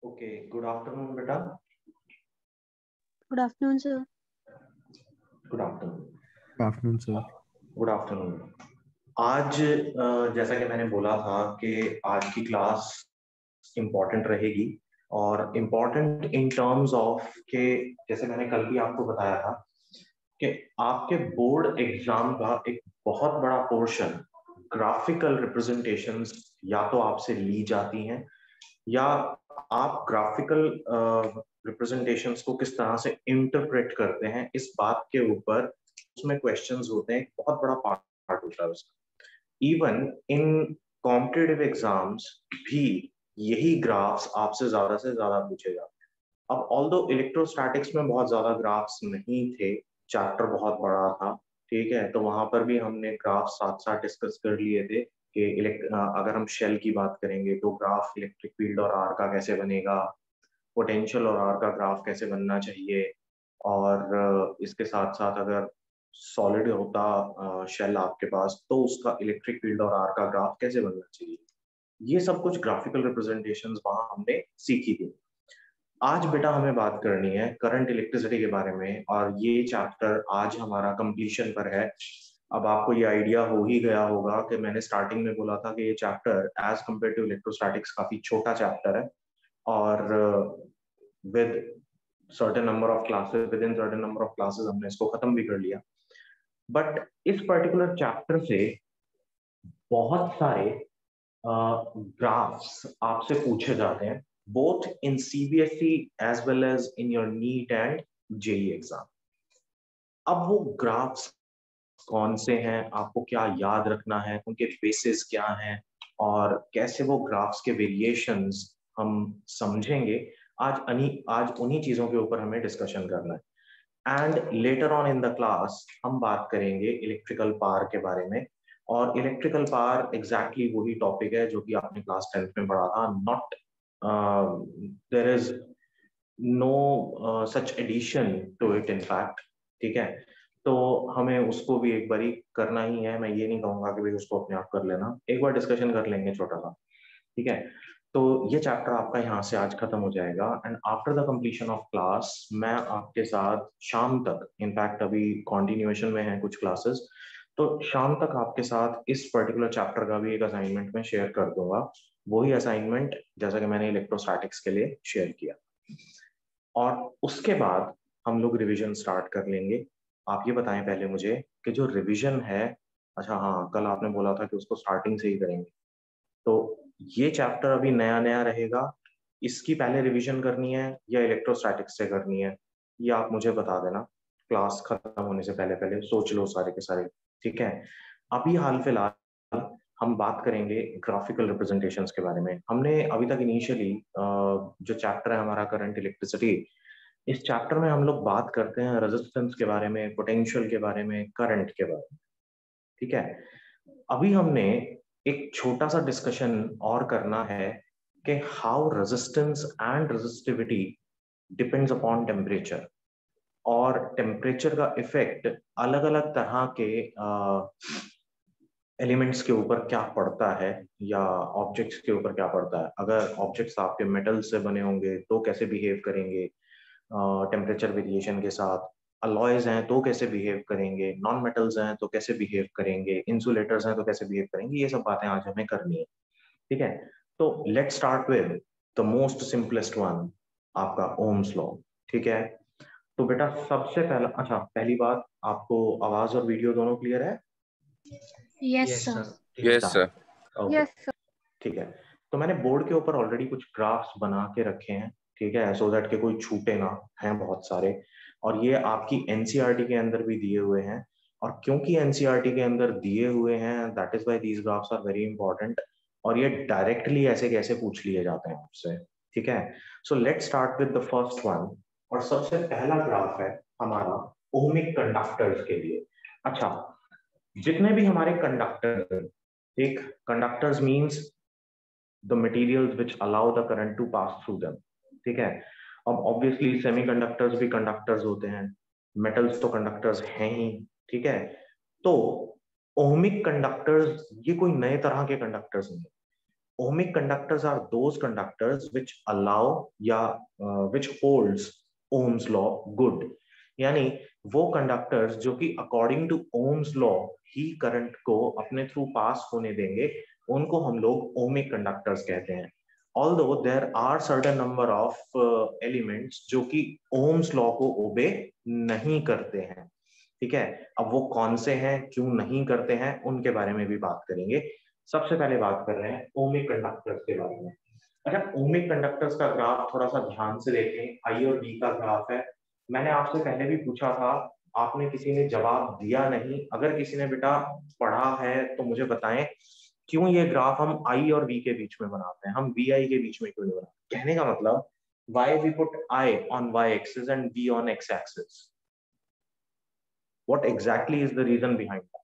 Okay, good afternoon बेटा। Good afternoon sir. Good afternoon. Good afternoon sir. Good afternoon. आज जैसा कि मैंने बोला था कि आज की क्लास इम्पोर्टेंट रहेगी और इम्पोर्टेंट इन टर्म्स ऑफ के जैसे मैंने कल भी आपको बताया था कि आपके बोर्ड एग्जाम का एक बहुत बड़ा पोर्शन ग्राफिकल रिप्रेजेंटेशंस या तो आपसे ली जाती हैं या आप ग्राफिकल रिप्रेजेंटेशंस को किस तरह से इंटरप्रेट करते हैं इस बात के ऊपर उसमें क्वेश्चंस होते हैं। बहुत बड़ा पार्ट होता है उसका। इवन इन कॉम्पिटिटिव एग्जाम्स भी यही ग्राफ्स आपसे ज्यादा से ज्यादा पूछे जाते हैं। अब ऑल्दो इलेक्ट्रोस्टैटिक्स में बहुत ज्यादा ग्राफ्स नहीं थे, चैप्टर बहुत बड़ा था, ठीक है, तो वहां पर भी हमने ग्राफ साथ साथ डिस्कस कर लिए थे कि अगर हम शेल की बात करेंगे तो ग्राफ इलेक्ट्रिक फील्ड और आर का कैसे बनेगा, पोटेंशियल और आर का ग्राफ कैसे बनना चाहिए, और इसके साथ साथ अगर सॉलिड होता शेल आपके पास तो उसका इलेक्ट्रिक फील्ड और आर का ग्राफ कैसे बनना चाहिए। ये सब कुछ ग्राफिकल रिप्रेजेंटेशंस वहां हमने सीखी थी। आज बेटा हमें बात करनी है करंट इलेक्ट्रिसिटी के बारे में और ये चैप्टर आज हमारा कंप्लीशन पर है। अब आपको ये आइडिया हो ही गया होगा कि मैंने स्टार्टिंग में बोला था कि ये chapter as compare to electrostatics काफी छोटा चैप्टर है और with certain number of classes within certain number of classes हमने इसको खत्म भी कर लिया। बट इस पर्टिकुलर चैप्टर से बहुत सारे ग्राफ्स आपसे पूछे जाते हैं both in CBSE as well as in your NEET and JEE exam. अब वो ग्राफ्स कौन से हैं, आपको क्या याद रखना है, उनके बेसिस क्या हैं और कैसे वो ग्राफ्स के वेरिएशंस हम समझेंगे, आज उन्हीं चीजों के ऊपर हमें डिस्कशन करना है। And later on in the class हम बात करेंगे इलेक्ट्रिकल पावर के बारे में। और इलेक्ट्रिकल पावर एग्जैक्टली वही टॉपिक है जो कि आपने क्लास 10th में पढ़ा था। Not there is no such addition to it in fact, ठीक है, तो हमें उसको भी एक बारी करना ही है। मैं ये नहीं कहूंगा कि भाई उसको अपने आप कर लेना, एक बार डिस्कशन कर लेंगे छोटा सा, ठीक है। तो ये चैप्टर आपका यहाँ से आज खत्म हो जाएगा and after the completion of class मैं आपके साथ शाम तक, इनफैक्ट अभी कॉन्टिन्यूएशन में है कुछ क्लासेस, तो शाम तक आपके साथ इस पर्टिकुलर चैप्टर का भी एक असाइनमेंट में शेयर कर दूंगा। वही असाइनमेंट जैसा कि मैंने इलेक्ट्रोस्टैटिक्स के लिए शेयर किया और उसके बाद हम लोग रिवीजन स्टार्ट कर लेंगे। आप ये बताएं पहले मुझे कि जो रिवीजन है, अच्छा हाँ कल आपने बोला था कि उसको स्टार्टिंग से ही करेंगे, तो ये चैप्टर अभी नया नया रहेगा, इसकी पहले रिवीजन करनी है या इलेक्ट्रोस्टैटिक्स से करनी है, ये आप मुझे बता देना। क्लास खत्म होने से पहले पहले सोच लो सारे के सारे, ठीक है। अभी हाल फिलहाल हम बात करेंगे ग्राफिकल रिप्रेजेंटेशंस के बारे में। हमने अभी तक इनिशियली जो चैप्टर है हमारा करंट इलेक्ट्रिसिटी, इस चैप्टर में हम लोग बात करते हैं रेजिस्टेंस के बारे में, पोटेंशियल के बारे में, करंट के बारे में, ठीक है। अभी हमने एक छोटा सा डिस्कशन और करना है कि how resistance and resistivity depends upon temperature और टेम्परेचर का इफेक्ट अलग अलग तरह के एलिमेंट्स के ऊपर क्या पड़ता है या ऑब्जेक्ट्स के ऊपर क्या पड़ता है। अगर ऑब्जेक्ट्स आपके मेटल से बने होंगे तो कैसे बिहेव करेंगे टेम्परेचर वेरिएशन के साथ, अलॉयज हैं तो कैसे बिहेव करेंगे, नॉन मेटल्स हैं तो कैसे बिहेव करेंगे, इंसुलेटर्स हैं तो कैसे बिहेव करेंगे, ये सब बातें आज हमें करनी है, ठीक है। तो let start with the most simplest one, आपका ओम्स लॉ, ठीक है। तो बेटा सबसे पहला, अच्छा पहली बात, आपको आवाज और वीडियो दोनों क्लियर है? Yes sir. Yes sir. Okay, ठीक है। तो मैंने बोर्ड के ऊपर ऑलरेडी कुछ ग्राफ्स बना के रखे हैं, ठीक है, सो दैट के कोई छूटे ना, हैं बहुत सारे, और ये आपकी एनसीईआरटी के अंदर भी दिए हुए हैं। और क्योंकि एनसीईआरटी के अंदर दिए हुए हैं that is why these graphs are very important, और ये डायरेक्टली ऐसे कैसे पूछ लिए जाते हैं आपसे, ठीक है। So let start with the first one. और सबसे पहला ग्राफ है हमारा ओमिक कंडक्टर्स के लिए। अच्छा, जितने भी हमारे कंडक्टर, एक conductors means the materials which allow the current to pass through them, ठीक है। अब ऑब्वियसली सेमीकंडक्टर्स भी कंडक्टर्स होते हैं, मेटल्स तो कंडक्टर्स हैं ही, ठीक है। तो ओहमिक कंडक्टर्स ये कोई नए तरह के कंडक्टर्स नहीं, Ohmic conductors are those conductors which allow या which holds Ohm's law good. यानी वो कंडक्टर्स जो कि अकॉर्डिंग टू ओम्स लॉ ही करंट को अपने थ्रू पास होने देंगे, उनको हम लोग ओमिक कंडक्टर्स कहते हैं. Although there are certain number of elements जो कि ओम्स लॉ को ओबे नहीं करते हैं. ठीक है, अब वो कौन से हैं, क्यों नहीं करते हैं, उनके बारे में भी बात करेंगे. सबसे पहले बात कर रहे हैं ओमिक कंडक्टर्स के बारे में. अच्छा, ओमिक कंडक्टर्स का ग्राफ थोड़ा सा ध्यान से देखें. आई और वी का ग्राफ है. मैंने आपसे पहले भी पूछा था, आपने किसी ने जवाब दिया नहीं. अगर किसी ने बेटा पढ़ा है तो मुझे बताएं, क्यों ये ग्राफ हम आई और वी के बीच में बनाते हैं, हम वी आई के बीच में क्यों नहीं बनाते. कहने का मतलब, why we put I on Y axis and V on X axis. What exactly is the reason behind that?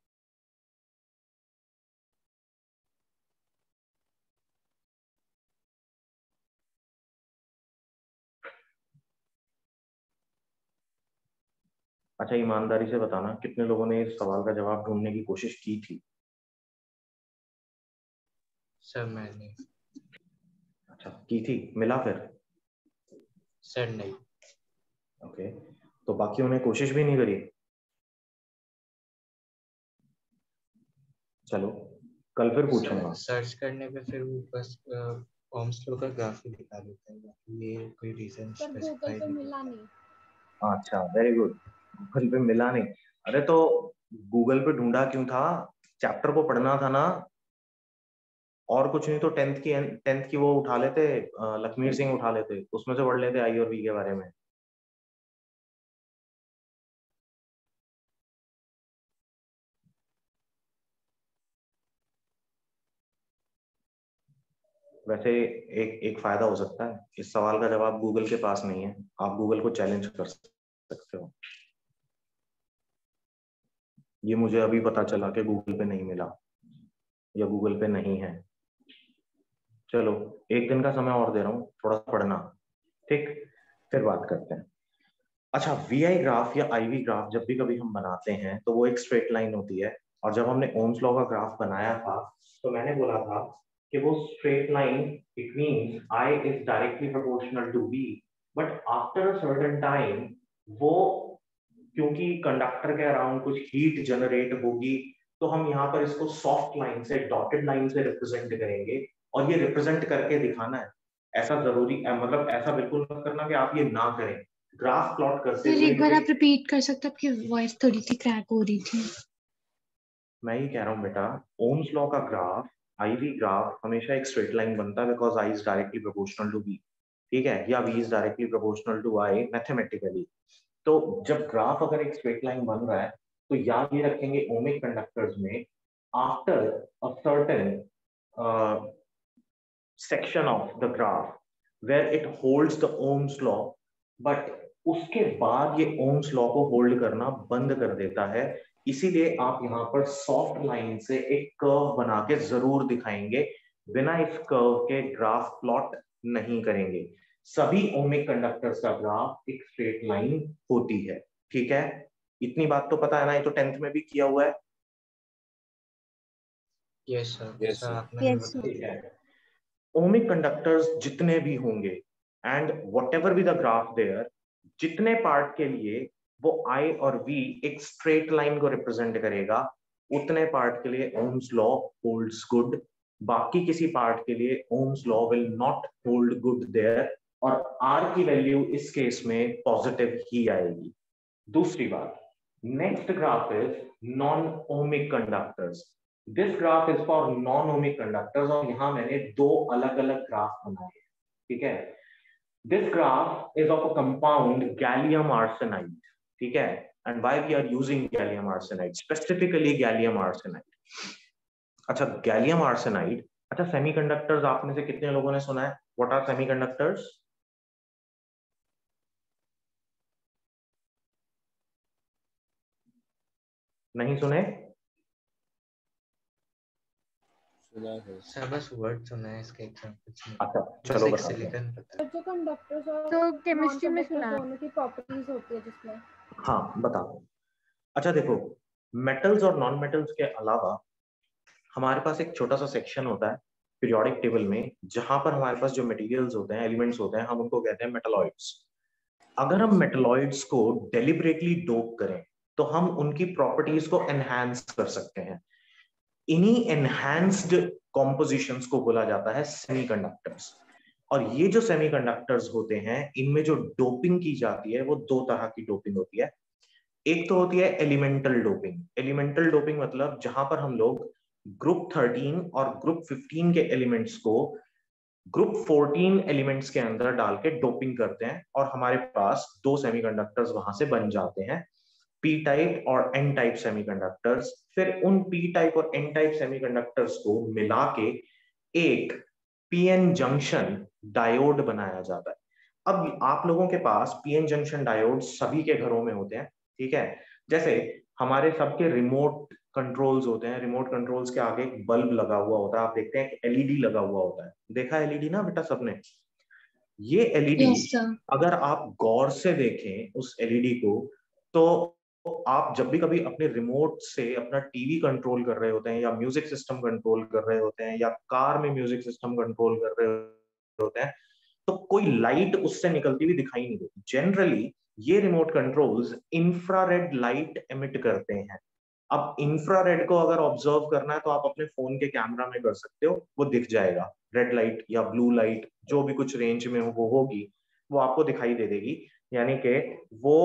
अच्छा, ईमानदारी से बताना, कितने लोगों ने इस सवाल का जवाब ढूंढने की कोशिश की थी? सर मैंने. अच्छा, की थी, मिला फिर? सर नहीं. ओके, तो बाकियों ने कोशिश भी नहीं करी? चलो कल फिर पूछूंगा. सर्च करने पे फिर वो बस ओम्स लॉ का ग्राफ ही दिखा देता है, ये कोई रीजन स्पेसिफाई नहीं मिला नहीं. अच्छा, वेरी गुड. गूगल पे मिला नहीं? अरे तो गूगल पे ढूंढा क्यों था? चैप्टर को पढ़ना था ना. और कुछ नहीं तो टेंथ की वो उठा लेते, लखमीर सिंह उठा लेते, उसमें से पढ़ लेते आई और वी के बारे में. वैसे एक फायदा हो सकता है, इस सवाल का जवाब गूगल के पास नहीं है, आप गूगल को चैलेंज कर सकते हो. ये मुझे अभी पता चला कि गूगल पे नहीं मिला या गूगल पे नहीं है. चलो, एक दिन का समय और दे रहा हूँ, थोड़ा पढ़ना. ठीक, फिर बात करते हैं. अच्छा, वी आई ग्राफ या आई वी ग्राफ जब भी कभी हम बनाते हैं तो वो एक स्ट्रेट लाइन होती है. और जब हमने ओम्स लॉ का ग्राफ बनाया था तो मैंने बोला था कि वो straight line, it means I is directly proportional to V. But after a certain time वो, क्योंकि कंडक्टर के अराउंड कुछ हीट जनरेट होगी, तो हम यहाँ पर इसको सॉफ्ट लाइन से, डॉटेड लाइन से रिप्रेजेंट करेंगे. और ये रिप्रेजेंट करके दिखाना है, ऐसा जरूरी मतलब ऐसा बिल्कुल मत करना कि आप ये ना करें. ग्राफ प्लॉट करते सर हुए एक बार आप रिपीट कर सकते हैं, आपकी वॉइस थोड़ी सी क्रैक हो रही थी. मैं ही कह रहा हूँ बेटा, ओम्स लॉ का ग्राफ, आई वी ग्राफ हमेशा एक स्ट्रेट लाइन बनता है because I is directly proportional to V. ठीक है, या V is directly proportional to I mathematically. तो जब ग्राफ अगर एक स्ट्रेट लाइन बन रहा है तो याद ये रखेंगे ओमिक कंडक्टर्स में, after a certain section of the graph where it holds the Ohm's law, but उसके बाद ये ओम्स लॉ को होल्ड करना बंद कर देता है. इसीलिए आप यहाँ पर सॉफ्ट लाइन से एक कर्व बना के जरूर दिखाएंगे, बिना इस कर्व के ग्राफ प्लॉट नहीं करेंगे. सभी ओमिक कंडक्टर्स का ग्राफ एक स्ट्रेट लाइन होती है. ठीक है, इतनी बात तो पता है ना, ये तो टेंथ में भी किया हुआ है. Yes sir. Yes, sir. आपने Yes, sir. ठीक है, ओमिक कंडक्टर्स जितने भी होंगे and whatever be the graph there, जितने पार्ट के लिए वो आई और वी एक स्ट्रेट लाइन को रिप्रेजेंट करेगा, उतने पार्ट के लिए ओम्स लॉ होल्ड्स गुड. बाकी किसी पार्ट के लिए Ohm's law will not hold good there, और आर की वैल्यू इस केस में पॉजिटिव ही आएगी. दूसरी बात, next graph is non ohmic conductors. This graph is for non ohmic conductors, और यहां मैंने दो अलग अलग ग्राफ बनाए हैं. ठीक है, this graph is of a compound gallium arsenide. ठीक है, and why we are using gallium arsenide, specifically gallium arsenide. अच्छा, गैलियम आर्सेनाइड. अच्छा, सेमीकंडक्टर्स आप में से कितने लोगों ने सुना है? What are semiconductors? नहीं सुने? सुना है सर बस वर्ड सुना है, इसके एग्जांपल्स नहीं. अच्छा, बस चलो एक बताते हैं. सिलिकॉन पता है. जो कंडक्टर्स और तो केमिस्ट्री में सुना है. दोनों की प्रॉपर्टीज होती है जिसमें. हाँ, बता दो. अच्छा देखो, मेटल्स और नॉन मेटल्स के अलावा हमारे पास एक छोटा सा सेक्शन होता है पीरियोडिक टेबल में जहां पर हमारे पास जो मटेरियल्स होते हैं, एलिमेंट्स होते हैं, हम उनको कहते हैं मेटलॉइड्स। अगर हम मेटलॉइड्स को डेलिबरेटली डोप करें तो हम उनकी प्रॉपर्टीज को एनहांस कर सकते हैं। इन्हीं एनहांस्ड कॉम्पोजिशंस को बोला जाता है सेमीकंडक्टर्स। और ये जो सेमीकंडक्टर्स होते हैं, इनमें जो डोपिंग की जाती है वो दो तरह की डोपिंग होती है। एक तो होती है एलिमेंटल डोपिंग। एलिमेंटल डोपिंग मतलब जहां पर हम लोग ग्रुप 13 और ग्रुप 15 के एलिमेंट्स को ग्रुप 14 एलिमेंट्स के अंदर डाल के डोपिंग करते हैं और हमारे पास दो सेमीकंडक्टर्स वहां से बन जाते हैं, पी टाइप और एन टाइप सेमीकंडक्टर्स। फिर उन पी टाइप और एन टाइप सेमीकंडक्टर्स को मिला के एक पीएन जंक्शन डायोड बनाया जाता है। अब आप लोगों के पास पीएन जंक्शन डायोड सभी के घरों में होते हैं, ठीक है। जैसे हमारे सबके रिमोट कंट्रोल्स होते हैं, रिमोट कंट्रोल्स के आगे एक बल्ब लगा हुआ होता है, आप देखते हैं एलईडी लगा हुआ होता है, देखा एलईडी ना बेटा सबने। ये एलईडी यस सर। अगर आप गौर से देखें उस एलईडी को, तो आप जब भी कभी अपने रिमोट से अपना टीवी कंट्रोल कर रहे होते हैं या म्यूजिक सिस्टम कंट्रोल कर रहे होते हैं या कार में म्यूजिक सिस्टम कंट्रोल कर रहे होते हैं, तो कोई लाइट उससे निकलती हुई दिखाई नहीं देती। जनरली ये remote controls infrared light emit करते हैं। अब इंफ्रारेड को अगर ऑब्जर्व करना है तो आप अपने फोन के कैमरा में कर सकते हो, वो दिख जाएगा। रेड लाइट या ब्लू लाइट जो भी कुछ रेंज में वो होगी, वो आपको दिखाई दे देगी। यानी कि वो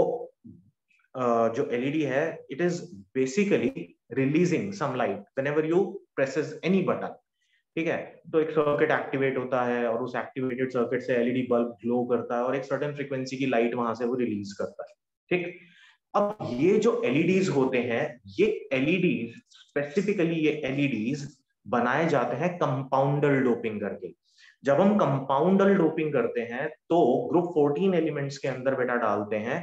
जो एलईडी है, it is basically releasing some light whenever you presses any button, ठीक है। तो एक सर्किट एक्टिवेट होता है और उस एक्टिवेटेड सर्किट से एलईडी बल्ब ग्लो करता है और एक सर्टेन फ्रीक्वेंसी की लाइट वहां से वो रिलीज करता है, ठीक। अब ये जो एलईडीज होते हैं, ये एलईडीज स्पेसिफिकली ये एलईडीज बनाए जाते हैं कंपाउंडल डोपिंग करके। जब हम कंपाउंडल डोपिंग करते हैं तो ग्रुप 14 एलिमेंट्स के अंदर बेटा डालते हैं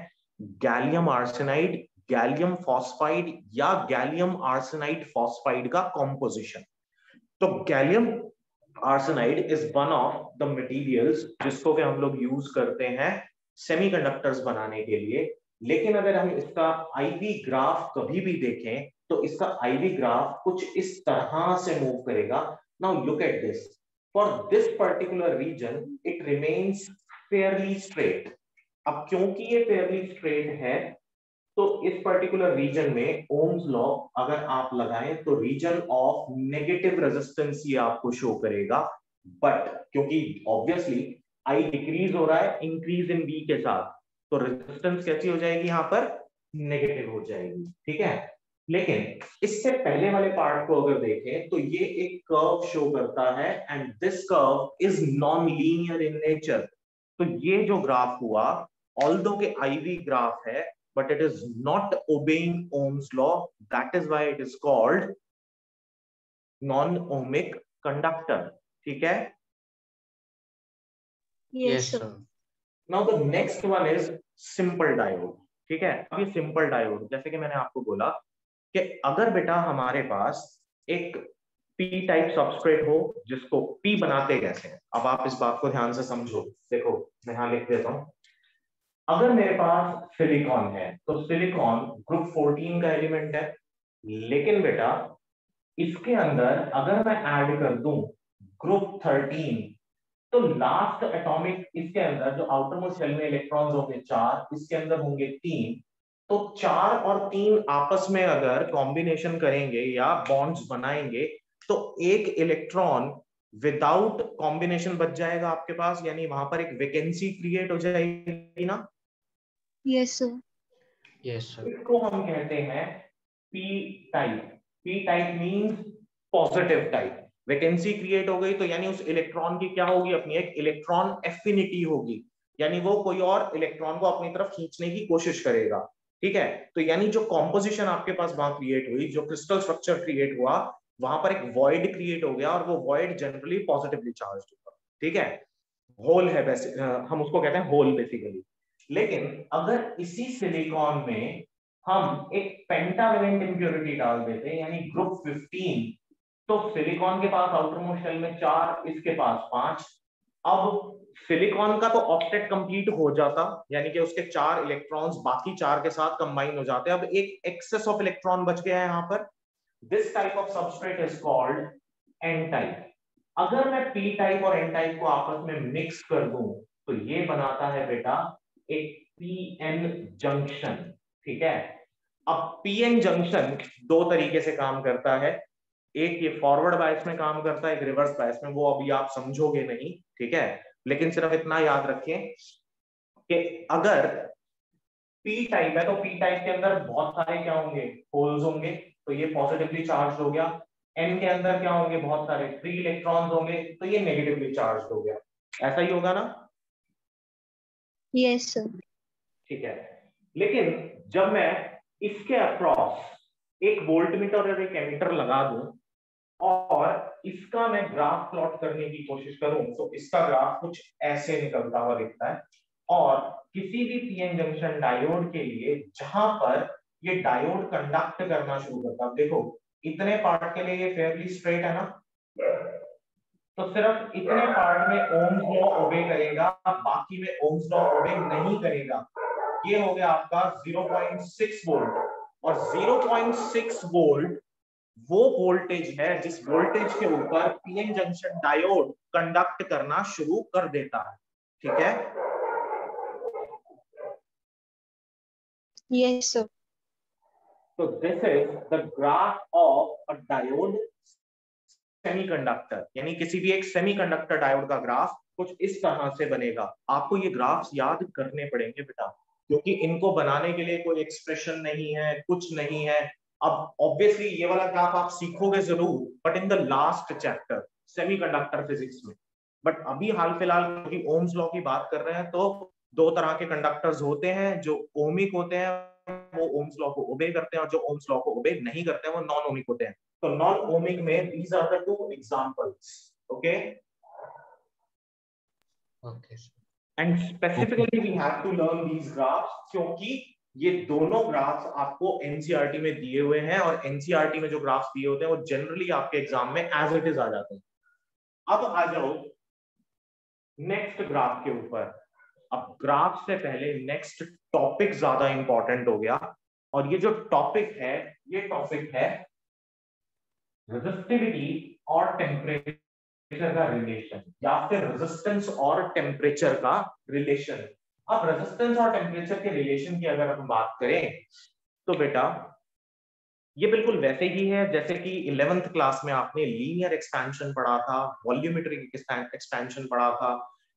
गैलियम आर्सेनाइड, गैलियम फॉस्फाइड या गैलियम आर्सेनाइड फॉस्फाइड का कॉम्पोजिशन। तो gallium arsenide is one of the materials जिसको कि हम लोग यूज करते हैं सेमीकंडक्टर्स बनाने के लिए। लेकिन अगर हम इसका आईवी ग्राफ कभी भी देखें तो इसका आईवी ग्राफ कुछ इस तरह से मूव करेगा। Now look at this, for this particular region it remains fairly straight. अब क्योंकि ये फेयरली स्ट्रेट है तो इस पर्टिकुलर रीजन में ओम्स लॉ अगर आप लगाएं तो रीजन ऑफ नेगेटिव रेजिस्टेंस ये आपको शो करेगा। बट क्योंकि ऑब्वियसली आई डिक्रीज हो रहा है इंक्रीज इन बी के साथ, तो रेजिस्टेंस कैसी हो जाएगी, यहाँ पर नेगेटिव हो जाएगी, ठीक है। लेकिन इससे पहले वाले पार्ट को अगर देखें तो ये एक कर्व शो करता है and this curve is non linear in nature. तो ये जो ग्राफ हुआ, ऑल्दो के आईवी ग्राफ है, but it is not obeying Ohm's law. That is why it is called non-ohmic conductor. ठीक है? Yes sir. Now the next one is simple diode. ठीक है? अब ये simple diode, जैसे कि मैंने आपको बोला कि अगर बेटा हमारे पास एक P टाइप सबस्ट्रेट हो जिसको P बनाते कैसे हैं, अब आप इस बात को ध्यान से समझो। देखो मैं यहां लिख देता हूं। अगर मेरे पास सिलिकॉन है तो सिलिकॉन ग्रुप 14 का एलिमेंट है, लेकिन बेटा इसके अंदर अगर मैं ऐड कर दूं ग्रुप 13 तो लास्ट एटॉमिक इसके अंदर जो आउटर मोस्ट शेल में इलेक्ट्रॉन्स होंगे 4, इसके अंदर होंगे 3। तो 4 और 3 आपस में अगर कॉम्बिनेशन करेंगे या बॉन्ड्स बनाएंगे तो एक इलेक्ट्रॉन विदाउट कॉम्बिनेशन बच जाएगा आपके पास, यानी वहां पर एक वैकेंसी क्रिएट हो जाएगी ना। Yes sir. Yes sir. इसको हम कहते हैं P type. P type means positive type. Vacancy create हो गई तो यानी उस इलेक्ट्रॉन की क्या होगी, अपनी एक इलेक्ट्रॉन एफिनिटी होगी, यानी वो कोई और इलेक्ट्रॉन को अपनी तरफ खींचने की कोशिश करेगा, ठीक है। तो यानी जो कॉम्पोजिशन आपके पास वहां क्रिएट हुई, जो क्रिस्टल स्ट्रक्चर क्रिएट हुआ, वहां पर एक वॉइड क्रिएट हो गया और वो वॉइड जनरली पॉजिटिवली चार्ज्ड होगा, ठीक है। होल है वैसे, हम उसको कहते हैं होल बेसिकली। लेकिन अगर इसी सिलिकॉन में हम एक पेंटावेलेंट इंप्योरिटी डाल देते यानी ग्रुप 15, तो सिलिकॉन के पास आउटर मोस्ट शेल में 4, इसके पास 5। अब सिलिकॉन का तो ऑक्टेट कंप्लीट हो जाता, यानी कि उसके 4 इलेक्ट्रॉन्स बाकी 4 के साथ कंबाइन हो जाते। अब एक एक्सेस ऑफ इलेक्ट्रॉन बच गया है यहाँ पर। This type of substrate is called an type. अगर मैं पी टाइप और एन टाइप को आपस में मिक्स कर दूं तो ये बनाता है बेटा एक पीएन जंक्शन। ठीक है, अब पीएन जंक्शन दो तरीके से काम करता है, एक ये फॉरवर्ड बायस में काम करता है, एक रिवर्स बायस में, वो अभी आप समझोगे नहीं। ठीक है, लेकिन सिर्फ इतना याद रखें कि अगर पी टाइप है तो पी टाइप के अंदर बहुत सारे क्या होंगे, होल्स होंगे, तो ये पॉजिटिवली चार्ज हो गया। एन के अंदर क्या होंगे, बहुत सारे फ्री इलेक्ट्रॉन्स होंगे, तो ये नेगेटिवली चार्ज हो गया। ऐसा ही होगा ना? Yes sir. ठीक है, लेकिन जब मैं इसके अक्रॉस एक वोल्टमीटर और एक एमीटर लगा दूं और इसका मैं ग्राफ प्लॉट करने की कोशिश करूं तो इसका ग्राफ कुछ ऐसे निकलता हुआ दिखता है। और किसी भी पीएन जंक्शन डायोड के लिए जहां पर ये डायोड कंडक्ट करना शुरू करता है, देखो इतने पार्ट के लिए ये फेयरली स्ट्रेट है ना, तो सिर्फ इतने पार्ट में ओम्स लॉ ओबे करेगा, बाकी में ओम्स लॉ ओबे नहीं करेगा। ये हो गया आपका 0.6 वोल्ट, और 0.6 वोल्ट वो वोल्टेज है जिस वोल्टेज के ऊपर पीएन जंक्शन डायोड कंडक्ट करना शुरू कर देता है। ठीक है, यस सर। तो this is the graph of a diode semiconductor, यानी किसी भी एक सेमीकंडक्टर डायोड का ग्राफ कुछ इस तरह से बनेगा। आपको ये ग्राफ्स याद करने पड़ेंगे बेटा, क्योंकि इनको बनाने के लिए कोई एक्सप्रेशन नहीं है, कुछ नहीं है। अब ऑब्वियसली ये वाला ग्राफ आप सीखोगे जरूर, but in the last chapter semiconductor physics में। बट अभी हाल फिलहाल क्योंकि ओम्स लॉ की बात कर रहे हैं, तो दो तरह के कंडक्टर्स होते हैं, जो ओमिक होते हैं वो ओम्स लॉ को ओबे करते हैं, और जो ओम्स लॉ को ओबे नहीं करते हैं वो नॉन ओमिक होते हैं। तो नॉन ओमिक में these are the two examples, okay? Okay, sir. And specifically we have to learn these graphs क्योंकि ये दोनों ग्राफ्स आपको एनसीईआरटी में दिए हुए हैं, और एनसीईआरटी में जो ग्राफ्स दिए होते हैं वो जनरली आपके एग्जाम में एज इट इज आ जाते हैं। अब आ जाओ नेक्स्ट ग्राफ के ऊपर। अब ग्राफ से पहले नेक्स्ट टॉपिक ज्यादा इंपॉर्टेंट हो गया, और ये जो टॉपिक है ये टॉपिक है रेजिस्टिविटी और टेम्परेचर का रिलेशन, या फिर रेजिस्टेंस और टेम्परेचर का रिलेशन। अब रेजिस्टेंस और टेम्परेचर के रिलेशन की अगर हम बात करें तो बेटा ये बिल्कुल वैसे ही है जैसे कि 11th क्लास में आपने लीनियर एक्सपेंशन पढ़ा था, वॉल्यूमेट्रिक एक्सपेंशन पढ़ा था,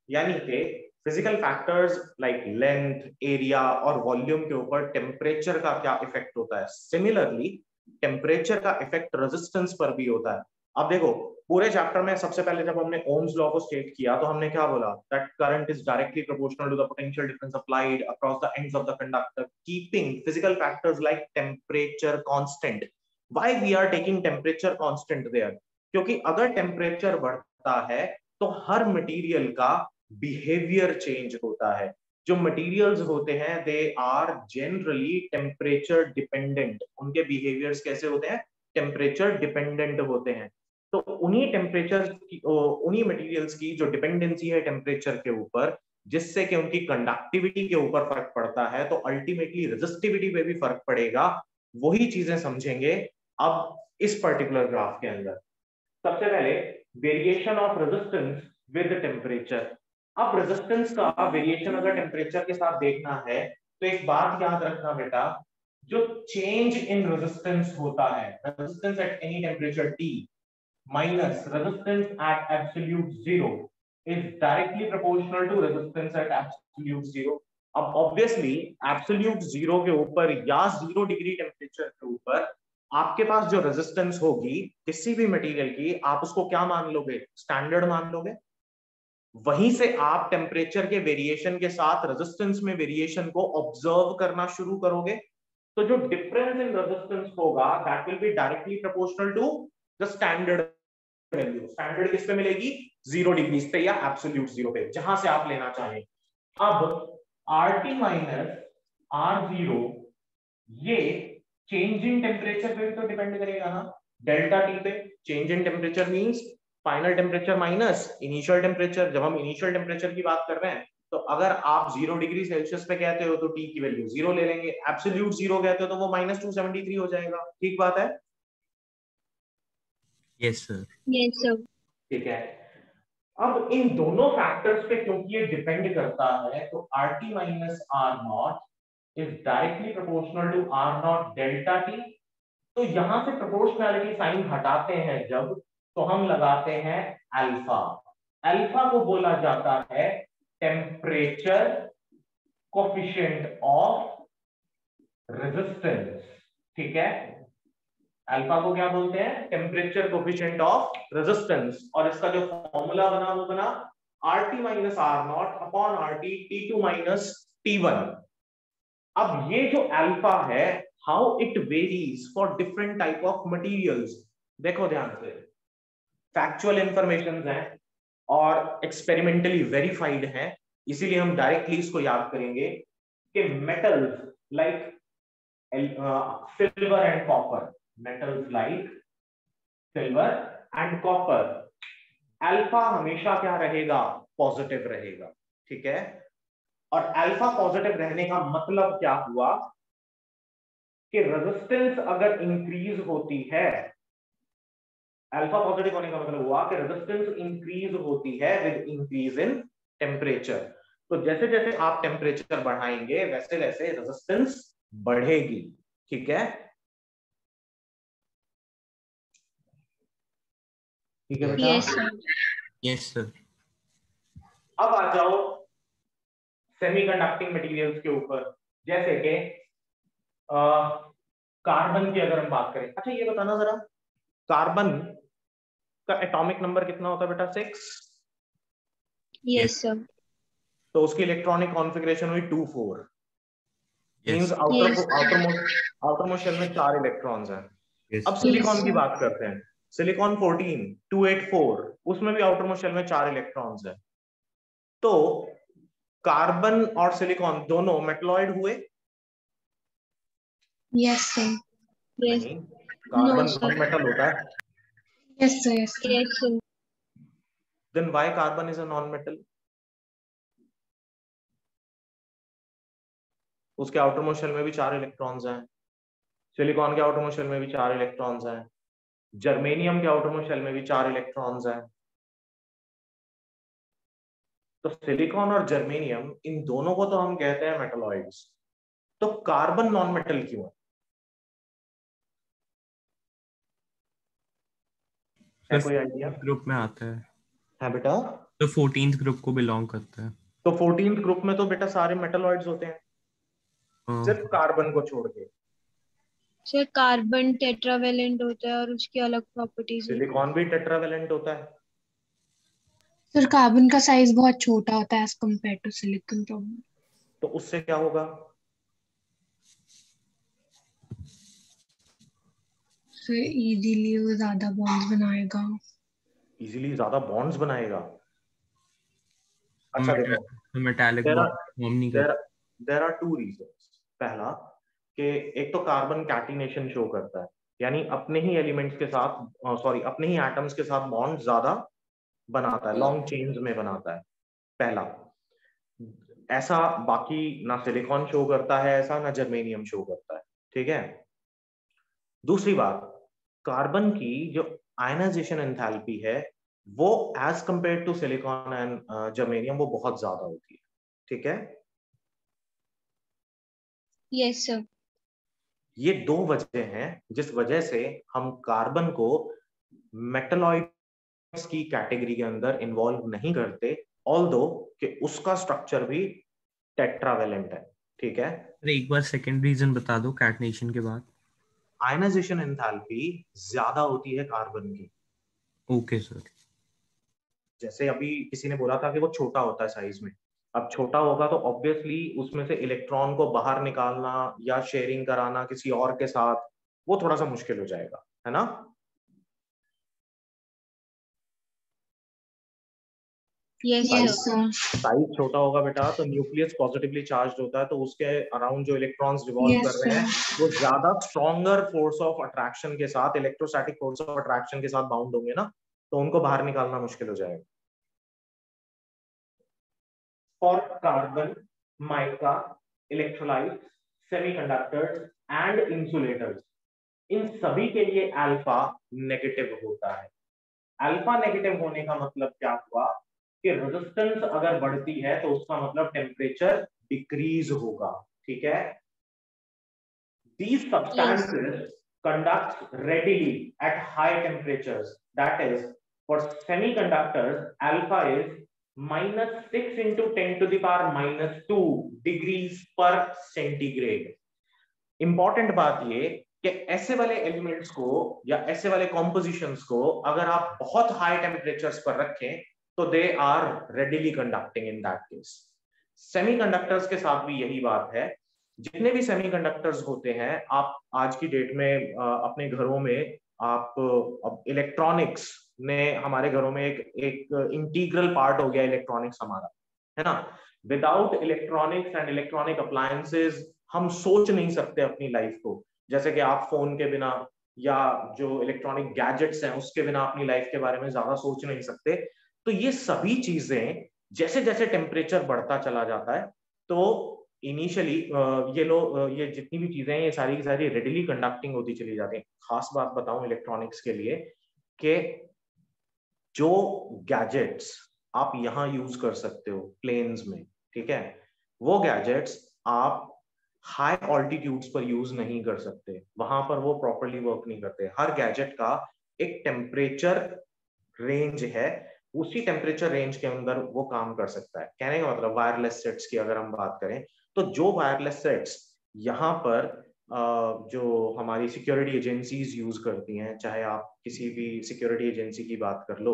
यानी कि physical factors like length, area और वॉल्यूम के ऊपर टेम्परेचर का क्या इफेक्ट होता है। सिमिलरली टेम्परेचर का इफेक्ट रेजिस्टेंस पर भी होता है। अब देखो पूरे चैप्टर में सबसे पहले जब हमने ओम्स लॉ को स्टेट किया तो हमने क्या बोला, that current is directly proportional to the potential difference applied across the ends of the conductor keeping physical factors like temperature constant. Why we are taking temperature constant there? क्योंकि अगर temperature बढ़ता है तो हर मटेरियल का behaviour change होता है। जो मटेरियल्स होते हैं they are generally temperature dependent, उनके बिहेवियर्स कैसे होते हैं, टेम्परेचर डिपेंडेंट होते हैं। तो उन्हीं टेम्परेचर की, उन्हीं मटेरियल्स की जो डिपेंडेंसी है टेम्परेचर के ऊपर, जिससे कि उनकी कंडक्टिविटी के ऊपर फर्क पड़ता है, तो अल्टीमेटली रेजिस्टिविटी पे भी फर्क पड़ेगा। वही चीजें समझेंगे अब इस पर्टिकुलर ग्राफ के अंदर। सबसे पहले variation of resistance with temperature. अब रेजिस्टेंस का वेरिएशन अगर टेम्परेचर के साथ देखना है तो एक बात याद रखना बेटा, जो चेंज इन रेजिस्टेंस होता है, resistance at any temperature T minus resistance at absolute zero is directly proportional to resistance at absolute zero. अब ऑब्वियसली एब्सोल्यूट जीरो के ऊपर या 0 डिग्री टेम्परेचर के ऊपर आपके पास जो रेजिस्टेंस होगी किसी भी मटेरियल की, आप उसको क्या मान लोगे, स्टैंडर्ड मान लोगे। वहीं से आप टेम्परेचर के वेरिएशन के साथ रेजिस्टेंस में वेरिएशन को ऑब्जर्व करना शुरू करोगे। तो जो डिफरेंस इन रेजिस्टेंस होगा that will be directly proportional to the standard value. Standard किस पे मिलेगी, 0 डिग्री पे या एब्सोल्यूट जीरो पे, जहां से आप लेना चाहें। अब RT माइनस R0 ये चेंज इन टेम्परेचर पे भी तो डिपेंड करेगा ना, डेल्टा T पे। Change in temperature means final temperature minus initial temperature. जब हम इनिशियल टेम्परेचर की बात कर रहे हैं तो अगर आप 0 डिग्री सेल्सियस पे कहते हो तो T की वैल्यू 0 ले लेंगे, एब्सोल्यूट 0 कहते हो तो वो -273 हो जाएगा। ठीक बात है? Yes sir. Yes sir. ठीक है। अब इन दोनों फैक्टर्स पे क्योंकि ये डिपेंड करता है तो RT minus R naught is directly proportional to R naught delta T. तो यहां से प्रोपोर्शनैलिटी साइन हटाते हैं जब, तो हम लगाते हैं अल्फा। अल्फा को बोला जाता है टेम्परेचर कोफिशिएंट ऑफ रेजिस्टेंस। ठीक है, अल्फा को क्या बोलते हैं? Temperature coefficient of resistance. और इसका जो फॉर्मूला बना वो बना RT minus R naught upon RT T2 minus T1। अब ये जो अल्फा है, how it varies for different type of materials. देखो ध्यान से, फैक्चुअल इंफॉर्मेशन है और एक्सपेरिमेंटली वेरीफाइड है, इसीलिए हम डायरेक्टली इसको याद करेंगे कि metals like silver and copper, metals like silver and copper, alpha हमेशा क्या रहेगा? पॉजिटिव रहेगा। ठीक है, और अल्फा पॉजिटिव रहने का मतलब क्या हुआ कि रेजिस्टेंस अगर इंक्रीज होती है, अल्फा पॉजिटिव होने का मतलब हुआ कि रेजिस्टेंस इंक्रीज होती है विद इंक्रीज इन टेम्परेचर। तो जैसे जैसे आप टेम्परेचर बढ़ाएंगे वैसे वैसे रेजिस्टेंस बढ़ेगी। ठीक है, ठीक है बेटा। Yes sir. Yes sir. अब आ जाओ सेमीकंडक्टिंग मटेरियल्स के ऊपर, जैसे कि कार्बन की अगर हम बात करें। अच्छा ये बताना जरा, कार्बन का एटॉमिक नंबर कितना होता है बेटा? 6। Yes sir. तो उसकी इलेक्ट्रॉनिक कॉन्फ़िगरेशन हुई 2 4। मींस यस आउटरमोस्ट शेल में 4 इलेक्ट्रॉन्स हैं। यस अब सिलिकॉन की sir. बात करते हैं। सिलिकॉन 14 284, उसमें भी आउटरमोस्ट शेल में 4 इलेक्ट्रॉन्स हैं। तो कार्बन और सिलिकॉन दोनों मेटलॉइड हुए? Yes sir. Yes. नहीं, No carbon sir. Non metal होता है। Yes sir. Yes sir. Yes sir. Then why carbon is a non metal? उसके आउटरमोस्ट शेल में भी 4 इलेक्ट्रॉन्स हैं, सिलिकॉन के आउटरमोस्ट शेल में भी 4 इलेक्ट्रॉन्स हैं, जर्मेनियम के आउटरमोस्ट शेल में भी 4 इलेक्ट्रॉन्स हैं। तो सिलिकॉन और जर्मेनियम, इन दोनों को तो हम कहते हैं मेटलॉइड्स। तो कार्बन नॉन मेटल क्यों है कोई आइडिया? ग्रुप में आता है, है बेटा? तो 14th ग्रुप को बिलोंग करता है। तो 14th ग्रुप में तो बेटा सारे मेटलॉइड्स होते हैं, हाँ, सिर्फ कार्बन को छोड़ के। सर कार्बन टेट्रावेलेंट होता है और उसकी अलग प्रॉपर्टीज होती सिलिकॉन भी टेट्रावेलेंट होता है। है। सर कार्बन का साइज बहुत छोटा होता है as compare to silicon problem. तो उससे क्या होगा? सर इजीली वो ज्यादा बॉन्ड्स बनाएगा। इजीली ज्यादा बॉन्ड्स बनाएगा। अच्छा देखो, metallic there are bond form नहीं देयर करता। There are 2 reasons. पहला कि एक तो कार्बन कैटिनेशन शो करता है, यानी अपने ही एलिमेंट्स के साथ, सॉरी अपने ही एटम्स के साथ बॉन्ड ज्यादा बनाता है, लॉन्ग चेन्स में बनाता है। पहला, ऐसा बाकी ना सिलिकॉन शो करता है, ऐसा ना जर्मेनियम शो करता है। ठीक है, दूसरी बात, कार्बन की जो आयनाइजेशन एंथैल्पी है वो as compare to silicon and germanium वो बहुत ज्यादा होती है। ठीक है, यस सर। ये 2 वजह हैं जिस वजह से हम कार्बन को मेटलॉइड्स की कैटेगरी के अंदर इन्वॉल्व नहीं करते, ऑल्दो कि उसका स्ट्रक्चर भी टेट्रावेलेंट है। ठीक है, अरे एक बार सेकंड रीजन बता दो कैटनेशन के बाद। आयनाइजेशन एंथैल्पी ज्यादा होती है कार्बन की। Okay sir. जैसे अभी किसी ने बोला था कि वो छोटा होता है साइज में, अब छोटा होगा तो ऑब्वियसली उसमें से इलेक्ट्रॉन को बाहर निकालना या शेयरिंग कराना किसी और के साथ वो थोड़ा सा मुश्किल हो जाएगा, है ना? Yes sir. साइज छोटा होगा बेटा तो न्यूक्लियस पॉजिटिवली चार्ज होता है, तो उसके अराउंड जो इलेक्ट्रॉन्स रिवॉल्व यस कर रहे हैं सर। वो ज्यादा स्ट्रॉन्गर फोर्स ऑफ अट्रैक्शन के साथ, इलेक्ट्रोस्टैटिक फोर्स ऑफ अट्रैक्शन के साथ बाउंड होंगे ना, तो उनको बाहर निकालना मुश्किल हो जाएगा। For carbon, mica, electrolytes, semiconductors and insulators, इन सभी के लिए अल्फा नेगेटिव होता है। अल्फा नेगेटिव होने का मतलब क्या हुआ कि रेजिस्टेंस अगर बढ़ती है तो उसका मतलब टेम्परेचर डिक्रीज होगा, ठीक है। These substances conduct readily at high temperatures. That is, for semiconductors, alpha is -6 into 10 to the power -2 degrees per centigrade. Important बात ये कि ऐसे वाले एलिमेंट्स को या ऐसे वाले कॉम्पोजिशंस को अगर आप बहुत हाई टेम्परेचर्स पर रखें तो they are readily conducting in that case. Semiconductors के साथ भी यही बात है। जितने भी सेमीकंडक्टर्स होते हैं, आप आज की डेट में अपने घरों में आप इलेक्ट्रॉनिक्स ने हमारे घरों में एक इंटीग्रल पार्ट हो गया इलेक्ट्रॉनिक्स हमारा, है ना। Without electronics and electronic appliances हम सोच नहीं सकते अपनी लाइफ को। जैसे कि आप फोन के बिना या जो इलेक्ट्रॉनिक गैजेट्स हैं उसके बिना अपनी लाइफ के बारे में ज्यादा सोच नहीं सकते। तो ये सभी चीजें जैसे जैसे टेम्परेचर बढ़ता चला जाता है तो इनिशियली ये जितनी भी चीजें हैं ये सारी की सारी रेडिली कंडक्टिंग होती चली जाती हैं। खास बात बताऊं इलेक्ट्रॉनिक्स के लिए कि जो गैजेट्स आप यहाँ यूज कर सकते हो प्लेन्स में, ठीक है, वो गैजेट्स आप हाई ऑल्टीट्यूड्स पर यूज नहीं कर सकते, वहां पर वो प्रॉपर्ली वर्क नहीं करते। हर गैजेट का एक टेम्परेचर रेंज है, उसी टेम्परेचर रेंज के अंदर वो काम कर सकता है। कहने का मतलब वायरलेस सेट्स की अगर हम बात करें तो जो वायरलेस सेट्स यहाँ पर जो हमारी सिक्योरिटी एजेंसीज यूज करती हैं, चाहे आप किसी भी सिक्योरिटी एजेंसी की बात कर लो,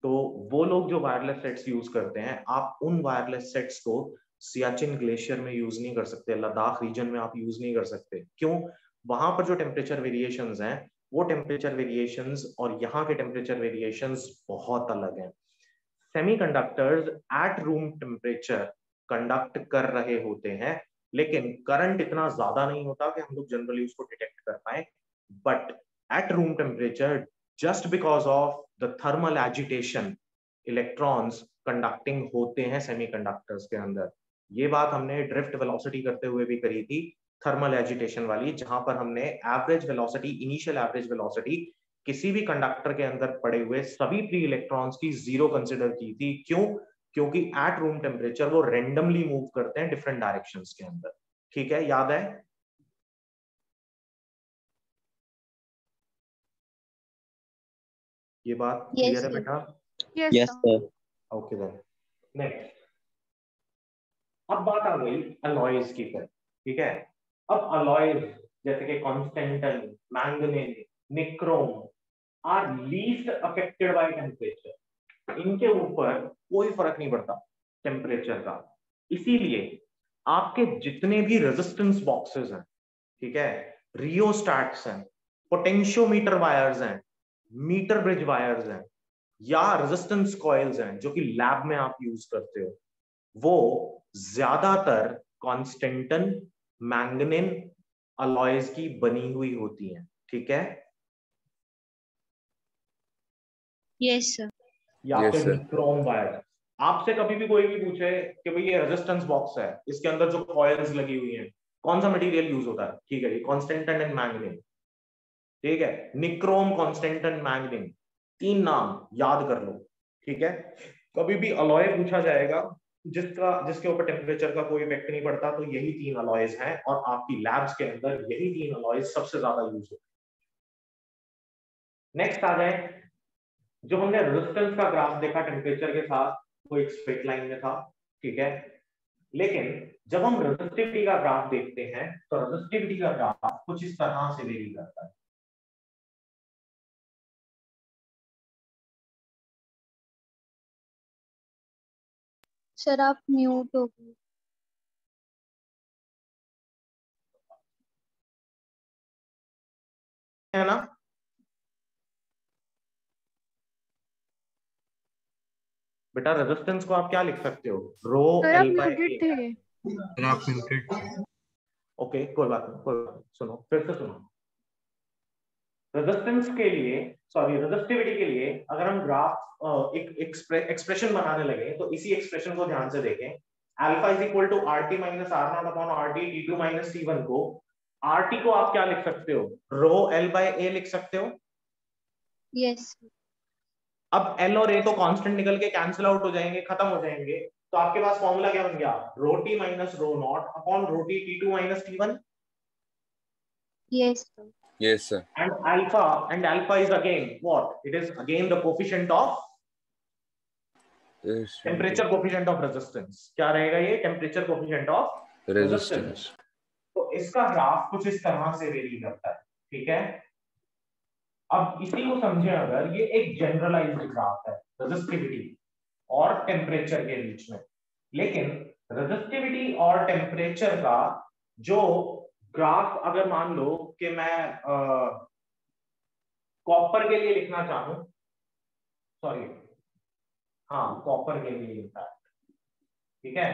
तो वो लोग जो वायरलेस सेट्स यूज करते हैं, आप उन वायरलेस सेट्स को सियाचिन ग्लेशियर में यूज नहीं कर सकते, लद्दाख रीजन में आप यूज नहीं कर सकते। क्यों? वहां पर जो टेम्परेचर वेरिएशंस हैं वो टेम्परेचर वेरिएशंस और यहाँ के टेम्परेचर वेरिएशंस बहुत अलग हैं। Semiconductors at room temperature conduct कर रहे होते हैं, लेकिन करंट इतना ज्यादा नहीं होता कि हम लोग जनरली उसको डिटेक्ट कर पाए। But at room temperature, just because of the thermal agitation, electrons conducting होते हैं सेमीकंडक्टर्स के अंदर। ये बात हमने ड्रिफ्ट वेलोसिटी करते हुए भी करी थी, थर्मल एजिटेशन वाली, जहां पर हमने average velocity, initial average velocity किसी भी कंडक्टर के अंदर पड़े हुए सभी फ्री इलेक्ट्रॉन्स की जीरो कंसिडर की थी। क्यों? क्योंकि एट रूम टेम्परेचर वो रेंडमली मूव करते हैं डिफरेंट डायरेक्शंस के अंदर। ठीक है, याद है? ये बात क्लियर है बेटा? Yes sir. Okay then next. अब बात आ गई अलॉयज की तरफ, ठीक है। अब अलॉयज जैसे कि constantan, manganese, nichrome are least affected by temperature. इनके ऊपर कोई फर्क नहीं पड़ता टेम्परेचर का, इसीलिए आपके जितने भी रेजिस्टेंस बॉक्सेस हैं, ठीक है, रियोस्टैट्स हैं, पोटेंशियोमीटर वायर्स हैं, मीटर ब्रिज वायर्स हैं या रेजिस्टेंस कॉइल्स हैं जो कि लैब में आप यूज करते हो, वो ज्यादातर कॉन्स्टेंटन, मैंगनीन अलॉयज की बनी हुई होती हैं, ठीक है। Yes sir. या फिर निक्रोम वायर। आपसे कभी भी कोई भी पूछे कि भाई ये रेजिस्टेंस बॉक्स है, इसके अंदर जो कॉइल्स लगी हुई हैं, कौन सा मटेरियल यूज होता है? ठीक है, ये कॉन्स्टेंटन एंड मैंगनीन, ठीक है, निक्रोम, कॉन्स्टेंटन, मैंगनीन, तीन नाम याद कर लो, ठीक है। कभी भी अलॉय पूछा जाएगा जिसके ऊपर टेम्परेचर का कोई इफेक्ट नहीं पड़ता, तो यही तीन अलॉयज हैं और आपकी लैब्स के अंदर यही तीन अलॉयज सबसे ज्यादा यूज होते हैं। नेक्स्ट आ जाए, जो हमने रेजिस्टेंस का ग्राफ देखा टेम्परेचर के साथ, वो एक स्ट्रेट लाइन में था, ठीक है। लेकिन जब हम रेजिस्टिविटी का ग्राफ देखते हैं तो रेजिस्टिविटी का ग्राफ कुछ इस तरह से वेरी करता है। सर आप म्यूट हो गए। है ना? बेटा रेजिस्टेंस को आप क्या लिख सकते हो? Rho L by A. Okay, कोई बात नहीं, कोई बात नहीं। सुनो, फिर से सुनो। रेजिस्टेंस के लिए, सॉरी रेजिस्टिविटी के लिए अगर हम ग्राफ एक एक्सप्रेशन बनाने लगे तो इसी एक्सप्रेशन को ध्यान से देखें। Alpha is equal to RT minus R0 upon RT T2 minus T1 को, RT को आप क्या लिख सकते हो? रो एल बाय ए लिख सकते हो। यस। अब एल और ए तो कांस्टेंट निकल के कैंसिल आउट हो जाएंगे, खत्म हो जाएंगे, तो आपके पास फॉर्मूला क्या बन गया, rho T minus rho not upon rho T T2 minus T1. Yes. Yes, sir. And alpha is again what? It is again the coefficient of Yes. temperature coefficient of resistance. क्या रहेगा ये? Temperature coefficient of resistance. तो इसका graph कुछ इस तरह से very करता है, ठीक है। अब इसी को समझे अगर, ये एक जनरलाइज्ड ग्राफ है रेजिस्टिविटी और टेम्परेचर के बीच में, लेकिन रेजिस्टिविटी और टेम्परेचर का जो ग्राफ अगर मान लो कि मैं कॉपर के लिए लिखना चाहूं, सॉरी हाँ कॉपर के लिए लिखता है, ठीक है,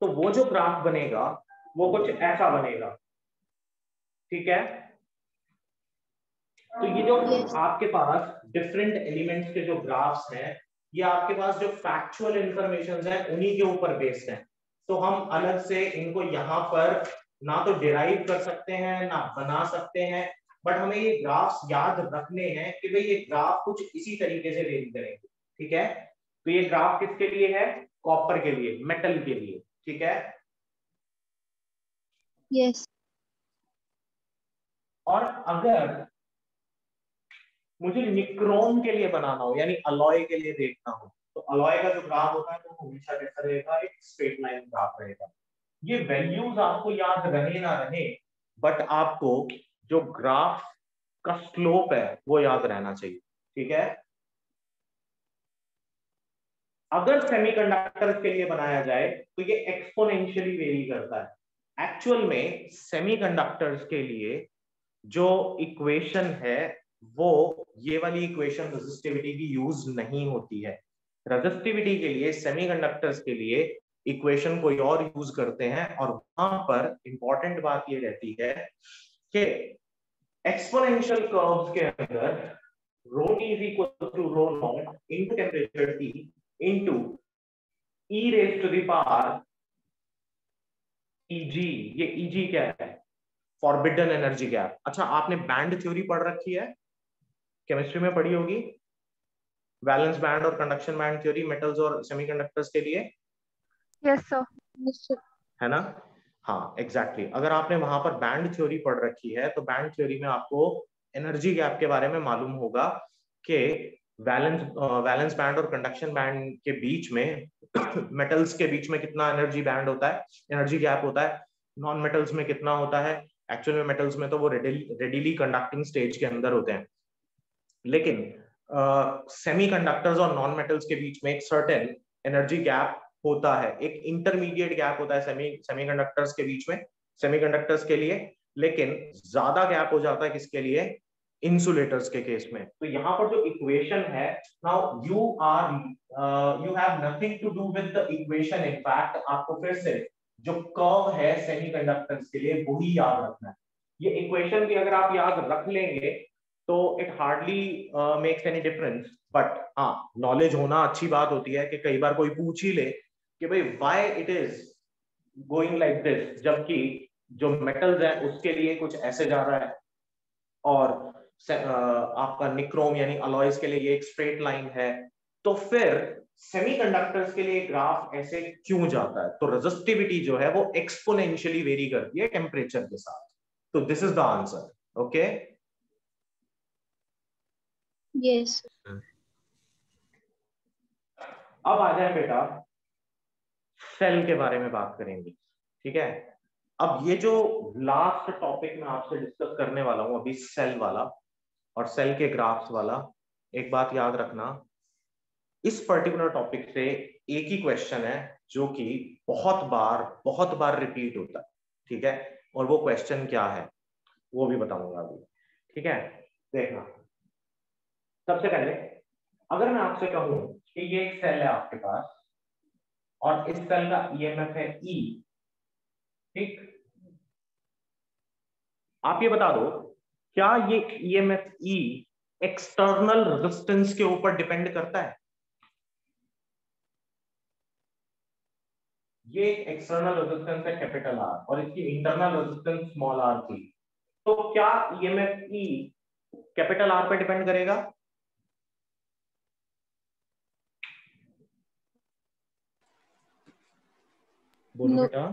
तो वो जो ग्राफ बनेगा वो कुछ ऐसा बनेगा, ठीक है। तो ये जो आपके पास डिफरेंट एलिमेंट्स के जो ग्राफ्स हैं, ये आपके पास जो फैक्चुअल इंफॉर्मेशन है उन्हीं के ऊपर बेस्ड है। तो हम अलग से इनको यहाँ पर ना तो डिराइव कर सकते हैं ना बना सकते हैं, बट हमें ये ग्राफ्स याद रखने हैं कि भाई ये ग्राफ कुछ इसी तरीके से वेरी करेंगे, ठीक है। तो ये ग्राफ किसके लिए है? कॉपर के लिए, मेटल के लिए, ठीक है। Yes. और अगर मुझे निक्रोम के लिए बनाना हो, यानी अलॉय के लिए देखना हो, तो अलॉय का जो ग्राफ होता है वो हमेशा कैसा रहेगा? एक स्ट्रेट लाइन ग्राफ रहेगा। ये वैल्यूज आपको याद रहे ना रहे, बट आपको जो ग्राफ का स्लोप है वो याद रहना चाहिए, ठीक है। अगर सेमीकंडक्टर्स के लिए बनाया जाए तो ये एक्सपोनेंशियली वेरी करता है। एक्चुअल में सेमीकंडक्टर्स के लिए जो इक्वेशन है वो ये वाली इक्वेशन रेजिस्टिविटी की यूज नहीं होती है। रेजिस्टिविटी के लिए, सेमीकंडक्टर्स के लिए इक्वेशन कोई और यूज करते हैं, और वहां पर इंपॉर्टेंट बात ये रहती है कि एक्सपोनेंशियल कर्व्स के अंदर rho T is equal to row not into temperature T into e raise to the power easy. ये ईजी क्या है? Forbidden energy gap. अच्छा, आपने बैंड थ्योरी पढ़ रखी है, केमिस्ट्री में पढ़ी होगी, वैलेंस बैंड और कंडक्शन बैंड थ्योरी मेटल्स और सेमीकंडक्टर्स के लिए। Yes sir. है ना? हाँ एग्जैक्टली। अगर आपने वहां पर बैंड थ्योरी पढ़ रखी है तो बैंड थ्योरी में आपको एनर्जी गैप के बारे में मालूम होगा कि वैलेंस बैंड और कंडक्शन बैंड के बीच में मेटल्स के बीच में कितना एनर्जी बैंड होता है, एनर्जी गैप होता है, नॉन मेटल्स में कितना होता है। एक्चुअल में मेटल्स में तो वो रेडिली कंडक्टिंग स्टेज के अंदर होते हैं, लेकिन सेमीकंडक्टर्स और नॉन मेटल्स के बीच में एक सर्टेन एनर्जी गैप होता है, एक इंटरमीडिएट गैप होता है सेमीकंडक्टर्स के बीच में, सेमीकंडक्टर्स के लिए, लेकिन ज्यादा गैप हो जाता है किसके लिए? इंसुलेटर्स के केस में। तो यहाँ पर जो इक्वेशन है, now you have nothing to do with the equation, in fact आपको फिर से जो कर्व है सेमीकंडक्टर्स के लिए वही याद रखना है। ये इक्वेशन भी अगर आप याद रख लेंगे तो it hardly makes any difference, but हाँ नॉलेज होना अच्छी बात होती है कि कई बार कोई पूछ ही ले कि भाई why it is going like this, जबकि जो मेटल्स है उसके लिए कुछ ऐसे जा रहा है और आपका निक्रोम यानी अलॉयज के लिए ये एक स्ट्रेट लाइन है, तो फिर सेमीकंडक्टर्स के लिए ग्राफ ऐसे क्यों जाता है? तो रेजिस्टिविटी जो है वो एक्सपोनेंशियली वेरी करती है टेम्परेचर के साथ। तो this is the answer, okay. Yes. अब आ जाए बेटा, सेल के बारे में बात करेंगे, ठीक है। अब ये जो लास्ट टॉपिक मैं आपसे डिस्कस करने वाला हूं अभी, सेल वाला और सेल के ग्राफ्स वाला, एक बात याद रखना, इस पर्टिकुलर टॉपिक से एक ही क्वेश्चन है जो कि बहुत बार रिपीट होता है, ठीक है। और वो क्वेश्चन क्या है वो भी बताऊंगा अभी, ठीक है। देखना, सबसे पहले अगर मैं आपसे कहूं कि ये एक सेल है आपके पास और इस सेल का ईएमएफ है ई, ठीक, आप ये बता दो क्या ये ईएमएफ ई एक्सटर्नल रेजिस्टेंस के ऊपर डिपेंड करता है? ये एक्सटर्नल रेजिस्टेंस है कैपिटल आर और इसकी इंटरनल रेजिस्टेंस स्मॉल आर थी, तो क्या ईएमएफ ई कैपिटल आर पे डिपेंड करेगा? बोलो No. बेटा।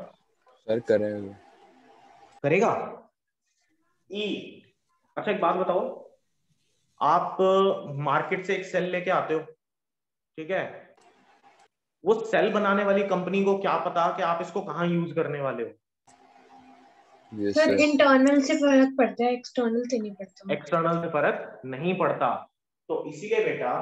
सर करेंगे। करेगा ई। अच्छा एक बात बताओ, आप मार्केट से एक सेल लेके आते हो, ठीक है, वो सेल बनाने वाली कंपनी को क्या पता कि आप इसको कहाँ यूज करने वाले हो? Yes sir sir. इंटरनल से फर्क पड़ता है, एक्सटर्नल से नहीं पड़ता। एक्सटर्नल से फर्क नहीं पड़ता। तो इसीलिए बेटा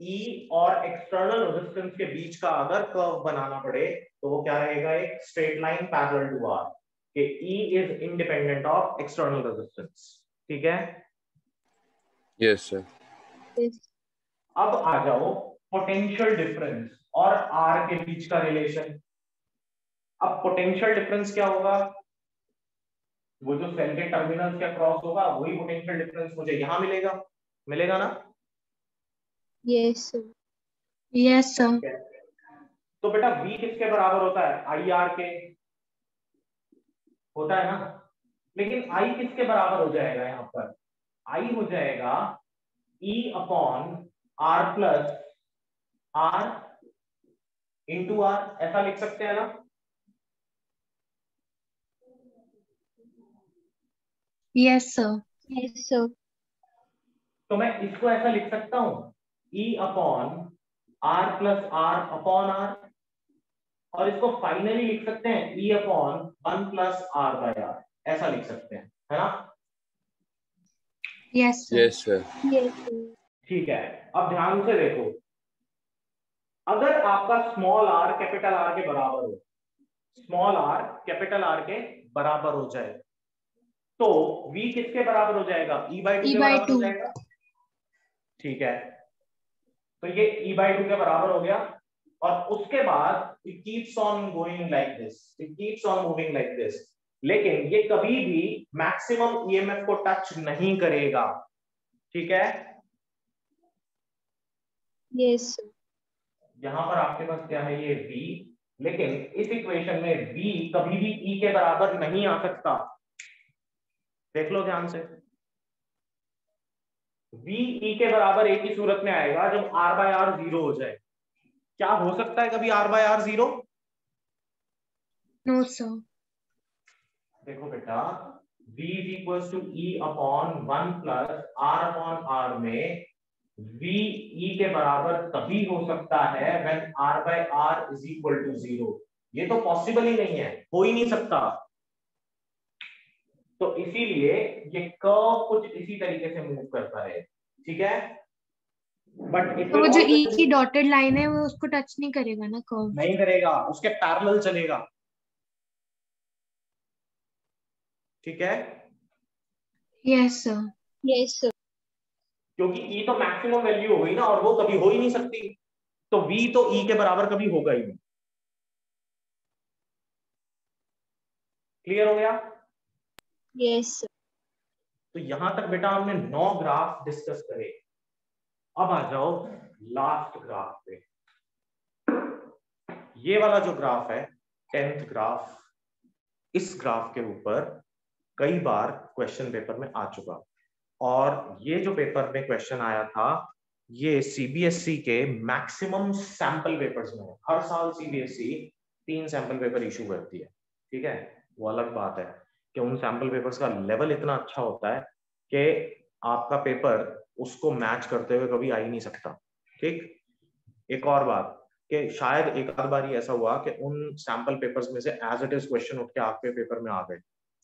ई और एक्सटर्नल रेजिस्टेंस के बीच का अगर कर्व बनाना पड़े तो वो क्या रहेगा, एक straight line parallel to R, कि E is independent of external resistance. ठीक है, यस सर। अब आ जाओ पोटेंशियल डिफरेंस और आर के बीच का रिलेशन। अब पोटेंशियल डिफरेंस क्या होगा, वो जो सेल के टर्मिनल्स के क्रॉस होगा वही पोटेंशियल डिफरेंस मुझे यहां मिलेगा, मिलेगा ना? Yes sir. Yes sir. तो बेटा V किसके बराबर होता है, आई आर के होता है ना, लेकिन I किसके बराबर हो जाएगा, यहां पर I हो जाएगा E upon R plus R into R, ऐसा लिख सकते हैं ना? Yes sir. Yes sir. तो मैं इसको ऐसा लिख सकता हूं, E upon R plus R upon R, और इसको फाइनली लिख सकते हैं E upon 1 plus R by R, ऐसा लिख सकते हैं, है ना? Yes sir. Yes sir. ठीक है, अब ध्यान से देखो, अगर आपका स्मॉल आर कैपिटल आर के बराबर हो, स्मॉल आर कैपिटल आर के बराबर हो जाए, तो V किसके बराबर हो जाएगा, E बाई 2 के बराबर हो जाएगा। ठीक है, तो ये E बाई 2 के बराबर हो गया, और उसके बाद it keeps on going like this, it keeps on moving like this, लेकिन ये कभी भी मैक्सिमम EMF को टच नहीं करेगा। ठीक है, यस। यहां पर आपके पास क्या है, ये V, लेकिन इस इक्वेशन में V कभी भी E के बराबर नहीं आ सकता। देख लो ध्यान से, V E के बराबर एक ही सूरत में आएगा जब R बाय R 0 हो जाए। क्या हो सकता है कभी R by R 0? No sir. देखो बेटा, V is equals to E upon 1 plus R upon R में V E के बराबर तभी हो सकता है when R by R is equal to 0। ये तो पॉसिबल ही नहीं है, हो ही नहीं सकता। तो इसीलिए ये कर्व कुछ इसी तरीके से मूव करता है, ठीक है, बट तो वो जो E की डॉटेड लाइन है वो उसको टच नहीं करेगा ना, कर्व नहीं करेगा, उसके पैरेलल चलेगा। ठीक है, यस सर। Yes sir. क्योंकि E तो मैक्सिमम वैल्यू हो गई ना, और वो कभी हो ही नहीं सकती, तो V तो E के बराबर कभी होगा ही नहीं। क्लियर हो गया? Yes sir. तो यहां तक बेटा हमने 9 ग्राफ डिस्कस करे। अब आ जाओ लास्ट ग्राफ पे। ये वाला जो ग्राफ है 10th ग्राफ, इस ग्राफ के ऊपर कई बार क्वेश्चन पेपर में आ चुका, और ये जो पेपर में क्वेश्चन आया था ये सीबीएसई के मैक्सिमम सैंपल पेपर्स में है। हर साल सीबीएसई 3 सैंपल पेपर इशू करती है, ठीक है, वो अलग बात है कि उन सैंपल पेपर्स का लेवल इतना अच्छा होता है कि आपका पेपर उसको मैच करते हुए कभी आ ही नहीं सकता। ठीक, एक और बात कि शायद एक आध बार ही ऐसा हुआ कि उन सैंपल पेपर्स में से एज इट इज क्वेश्चन उठ के आपके पेपर में आ गए,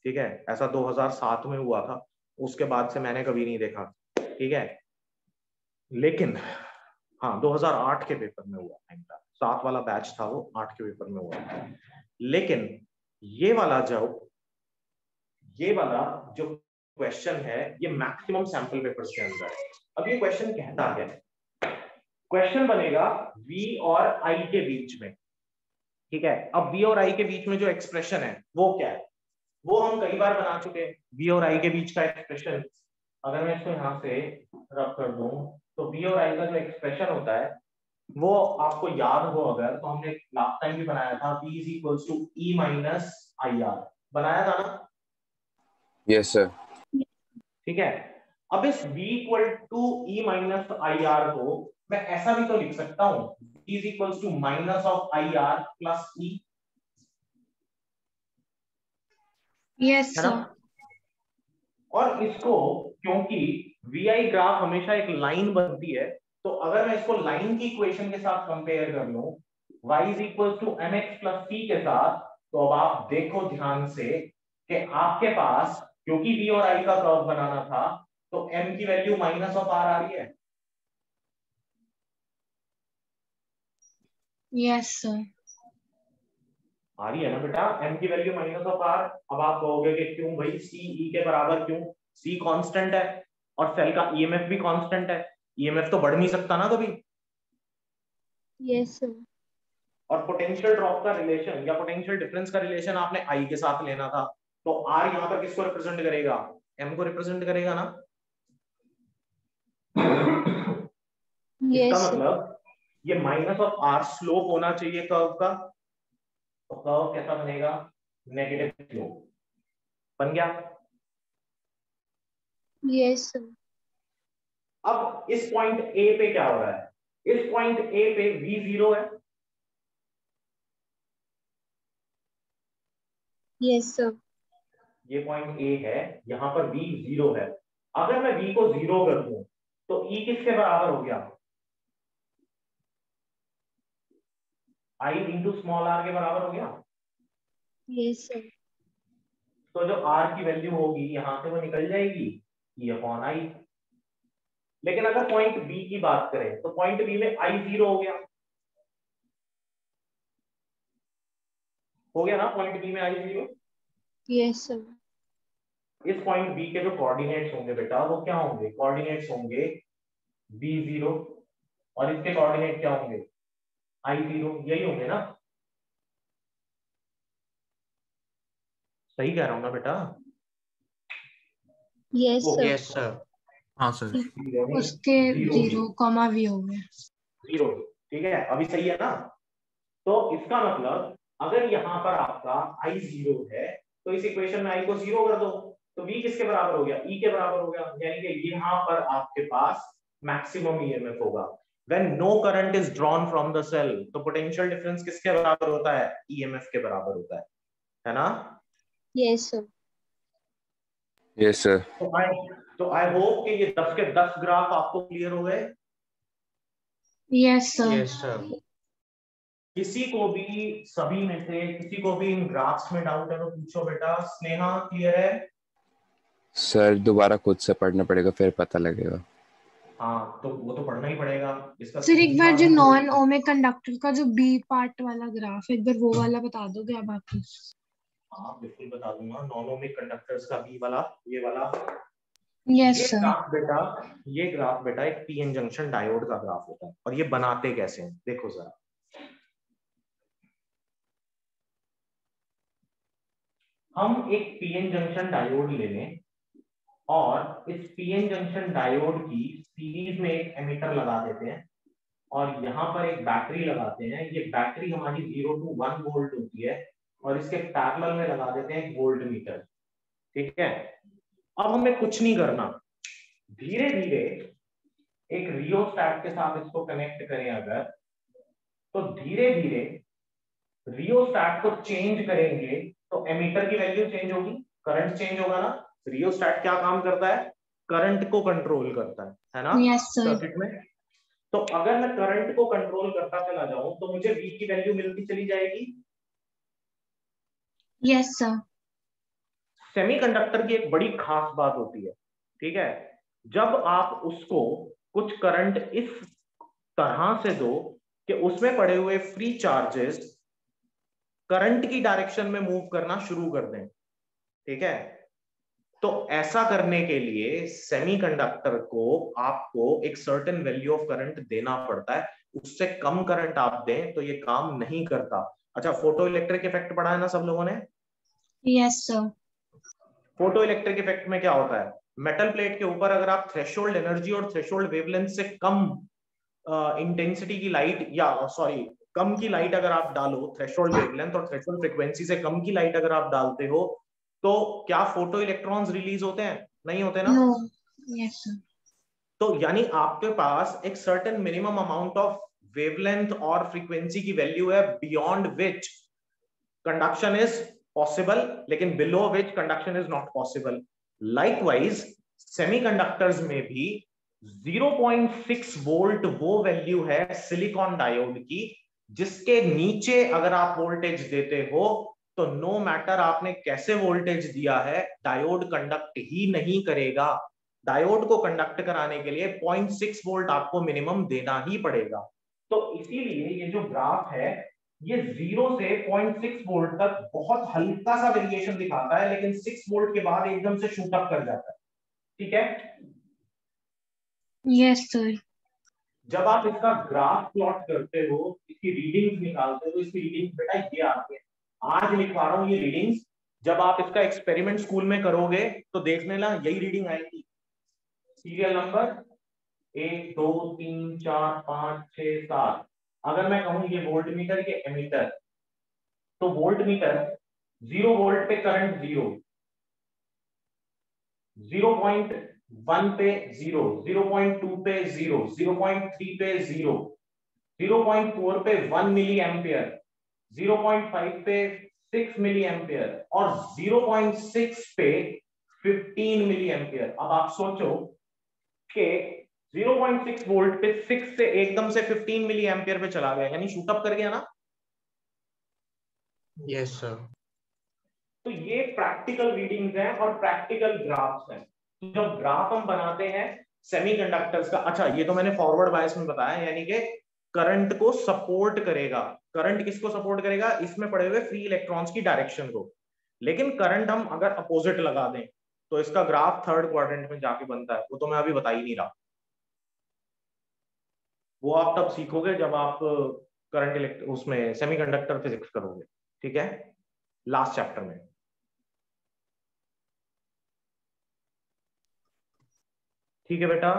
ठीक है, ऐसा 2007 में हुआ था, उसके बाद से मैंने कभी नहीं देखा, ठीक है, लेकिन हाँ 2008 के पेपर में हुआ, 7 वाला बैच था वो, 8 के पेपर में हुआ। लेकिन ये वाला जो क्वेश्चन है ये मैक्सिमम सैंपल पेपर्स के अंदर है। अब ये क्वेश्चन कहता है, क्वेश्चन बनेगा V और I के बीच में, ठीक है। अब V और I के बीच में जो एक्सप्रेशन है वो क्या है, वो हम कई बार बना चुके हैं। V और I के बीच का एक्सप्रेशन अगर मैं इसको यहां से रब कर दूं तो V और I का जो एक्सप्रेशन होता है वो आपको याद हो अगर, तो हमने लास्ट टाइम भी बनाया था, V is equals to E minus IR, बनाया था ना? Yes sir. ठीक है, अब इस V equal to E minus IR को मैं ऐसा भी तो लिख सकता हूं, V is equals to minus of IR plus E, yes है ना। सर। और इसको, क्योंकि वीआई ग्राफ हमेशा एक लाइन बनती है, तो अगर मैं इसको लाइन की इक्वेशन के साथ कंपेयर कर लूं y is equal to mx plus c के साथ, तो अब आप देखो ध्यान से कि आपके पास, क्योंकि v और i का कर्व बनाना था, तो m की वैल्यू माइनस ऑफ r आ रही है। Yes sir. आ रही है ना बेटा, m की वैल्यू माइनस ऑफ r। अब आप कहोगे कि क्यों भाई, c e के बराबर क्यों, c कांस्टेंट है और सेल का ईएमएफ भी कांस्टेंट है, ईएमएफ तो बढ़ नहीं सकता ना कभी। Yes sir. और पोटेंशियल ड्रॉप का रिलेशन या पोटेंशियल डिफरेंस का रिलेशन आपने आई के साथ लेना था, तो आर यहां पर किसको रिप्रेजेंट करेगा, एम को रिप्रेजेंट करेगा ना। इसका यस सर। मतलब ये माइनस ऑफ आर स्लोप होना चाहिए कर्व का, तो कर्व कैसा बनेगा, नेगेटिव स्लोप बन गया। Yes sir. अब इस पॉइंट ए पे क्या हो रहा है, इस पॉइंट ए पे v जीरो है, यस सर। ये पॉइंट ए है, यहां पर v जीरो है। अगर मैं v को जीरो कर दूं तो e किसके बराबर हो गया, i इंटू स्मॉल r के बराबर हो गया। Yes sir. तो जो r की वैल्यू होगी यहां से वो निकल जाएगी e अपॉन i। लेकिन अगर पॉइंट b की बात करें तो पॉइंट b में i जीरो हो गया ना, पॉइंट b में i जीरो। Yes sir. इस पॉइंट b के जो कोऑर्डिनेट्स होंगे बेटा वो क्या होंगे, कोऑर्डिनेट्स होंगे b जीरो, और इसके कोऑर्डिनेट क्या होंगे, i जीरो, यही होंगे ना। सही कह रहा हूं ना बेटा। Yes sir. Yes sir. हाँ सर। उसके जीरो कॉमा वी हो गए। जीरो, ठीक है, अभी सही है ना। तो इसका मतलब अगर यहां पर आपका i जीरो है तो इस इक्वेशन में i को जीरो कर दो, तो v किसके बराबर हो गया, e के बराबर हो गया, यानी कि यहां पर आपके पास मैक्सिमम ईएमएफ होगा। When no current is drawn from the cell, तो पोटेंशियल डिफरेंस किसके बराबर होता है, ईएमएफ के बराबर होता है ना। Yes sir. Yes sir. तो आई होप कि ये 10 के 10 ग्राफ आपको क्लियर हो गए। Yes sir. Yes sir. किसी को भी, सभी में से किसी को भी इन ग्राफ्स में डाउट है तो पूछो बेटा। स्नेहा क्लियर है। सर दोबारा खुद से पढ़ना पड़ेगा फिर पता लगेगा। हाँ तो वो तो पढ़ना ही पड़ेगा इसका। सर एक बार जो नॉन ओमिक कंडक्टर का जो बी पार्ट वाला ग्राफ है, एक बार वो वाला बता दोगे आप बाकी। हाँ बिल्कुल बता दूंगा, नॉन ओमिक कंडक्टर्स का बी वाला, ये वाला। यस ये सर। ग्राफ बेटा, ये ग्राफ बेटा एक पीएन जंक्शन डायोड का ग्राफ होता है। और ये बनाते कैसे हैं देखो जरा। हम एक पीएन जंक्शन डायोड ले लें और इस पीएन जंक्शन डायोड की सीरीज में एक एमिटर लगा देते हैं और यहाँ पर एक बैटरी लगाते हैं। ये बैटरी हमारी 0 to 1 वोल्ट होती है और इसके पैरेलल में लगा देते हैं एक वोल्ट मीटर, ठीक है। अब हमें कुछ नहीं करना, धीरे धीरे एक रियोस्टैट के साथ इसको कनेक्ट करें अगर, तो धीरे धीरे रियोस्टैट को चेंज करेंगे तो एमीटर की वैल्यू चेंज होगी, करंट चेंज होगा ना। रियोस्टैट क्या काम करता है, करंट को कंट्रोल करता है ना यस सर। सर्किट में। तो अगर मैं करंट को कंट्रोल करता चला जाऊं तो मुझे V की वैल्यू मिलती चली जाएगी। Yes sir. सेमीकंडक्टर की एक बड़ी खास बात होती है, ठीक है, जब आप उसको कुछ करंट इस तरह से दो कि उसमें पड़े हुए फ्री चार्जेस करंट की डायरेक्शन में मूव करना शुरू कर दें, ठीक है। तो ऐसा करने के लिए सेमीकंडक्टर को आपको एक सर्टेन वैल्यू ऑफ करंट देना पड़ता है, उससे कम करंट आप दें तो ये काम नहीं करता। अच्छा, फोटो इलेक्ट्रिक इफेक्ट पढ़ा है ना सब लोगों ने। Yes sir. Photo electric effect में क्या होता है, मेटल प्लेट के ऊपर अगर आप थ्रेशोल्ड एनर्जी और थ्रेशोल्ड वेवलेंथ से कम इंटेंसिटी की लाइट, या सॉरी कम की लाइट अगर आप डालो, थ्रेशोल्ड वेवलेंथ और थ्रेशोल्ड फ्रीक्वेंसी से कम की लाइट अगर आप डालते हो तो क्या फोटो इलेक्ट्रॉन्स रिलीज होते हैं, नहीं होते ना। नो। Yes sir. तो यानी आपके पास एक certain minimum amount of wavelength और फ्रीक्वेंसी की वैल्यू है beyond which conduction is possible, लेकिन below which conduction is not possible. Likewise semiconductors में भी 0.6 वोल्ट वो वैल्यू है सिलिकॉन डायोड की, जिसके नीचे अगर आप वोल्टेज देते हो तो नो मैटर आपने कैसे वोल्टेज दिया है, डायोड कंडक्ट ही नहीं करेगा। डायोड को कंडक्ट कराने के लिए 0.6 वोल्ट आपको मिनिमम देना ही पड़ेगा। तो इसीलिए ये जो ग्राफ है ये 0 से 0.6 वोल्ट तक बहुत हल्का सा वेरिएशन दिखाता है, लेकिन 6 वोल्ट के बाद एकदम से शूट अप कर जाता है। ठीक है, यस सर। जब आप इसका ग्राफ प्लॉट करते हो, इसकी रीडिंग्स निकालते हो, तो इसकी रीडिंग्स बेटा ये आती है। आज लिखवा रहा हूं ये रीडिंग्स, जब आप इसका एक्सपेरिमेंट स्कूल में करोगे तो देख लेना यही रीडिंग आएगी। Serial number 1 2 3 4 5 6 7। अगर मैं कहूं ये वोल्ट मीटर, ये एमीटर, तो वोल्ट मीटर 0 वोल्ट पे करंट 0, 0.1 पे 0, 0.2 पे 0, 0.3 पे 0, 0.4 पे 1 मिली एम्पियर, 0.5 पे 6 मिली एम्पियर और 0.6 पे 15 मिली एम्पियर। अब आप सोचो कि 0.6 वोल्ट पे 6 से एकदम से 15 मिली एम्पियर पे चला गया, यानी शूटअप कर गया ना। Yes sir. तो ये प्रैक्टिकल रीडिंग्स हैं और प्रैक्टिकल ग्राफ्स हैं। तो जब ग्राफ हम बनाते हैं सेमीकंडक्टर्स का, अच्छा ये तो मैंने फॉरवर्ड बायस में बताया, यानी कि करंट को सपोर्ट करेगा। करंट किसको सपोर्ट करेगा? इसमें पड़े हुए फ्री इलेक्ट्रॉन्स की डायरेक्शन को। लेकिन करंट हम अगर अपोजिट लगा दें तो इसका ग्राफ थर्ड क्वाड्रेंट में जाके बनता है, वो तो मैं अभी बता ही नहीं रहा। वो आप तब सीखोगे जब आप करंट उसमें सेमीकंडक्टर फिजिक्स करोगे। ठीक है, लास्ट चैप्टर में। ठीक है बेटा।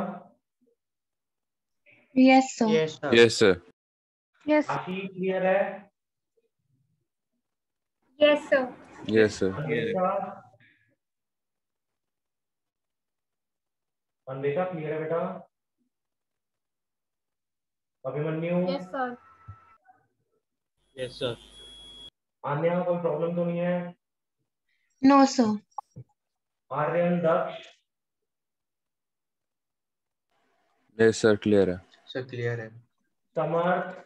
Yes sir. Yes sir. Yes sir. Yes. Aashi clear है? Yes, sir. Yes sir. Anvesha, Anvesha clear है बेटा? Abhimanyu? Yes, sir. Yes sir. Aanya, कोई प्रॉब्लम तो नहीं है? No sir. Aryan, Daksh? Yes sir, clear है। सर क्लियर है। समर्थ?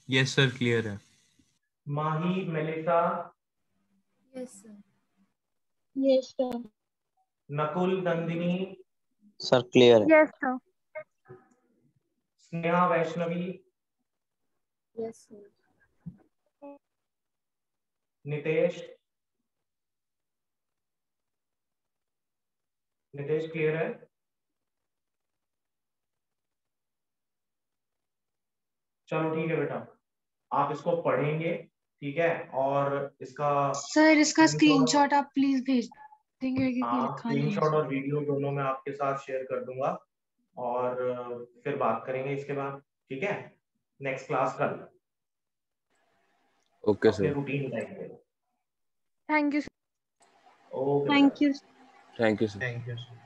यस सर, क्लियर है। Mahi, Melissa? Yes, sir. Yes, sir. Nakul, Nandini? Sir clear है। Yes, sir. Sneha, Vaishnavi? Yes, sir. Nitesh? Nitesh clear है? चलो ठीक है बेटा, आप इसको पढ़ेंगे, ठीक है, और इसका सर इसका स्क्रीनशॉट आप प्लीज भेज देंगे क्योंकि हाँ, लिखा नहीं है स्क्रीनशॉट सर। और वीडियो दोनों मैं आपके साथ शेयर कर दूंगा और फिर बात करेंगे इसके बाद। ठीक है, नेक्स्ट क्लास कल ओके अपने सर। रूटीन टाइम पे। Thank you, sir. Okay thank you. Thank you sir. Thank you sir.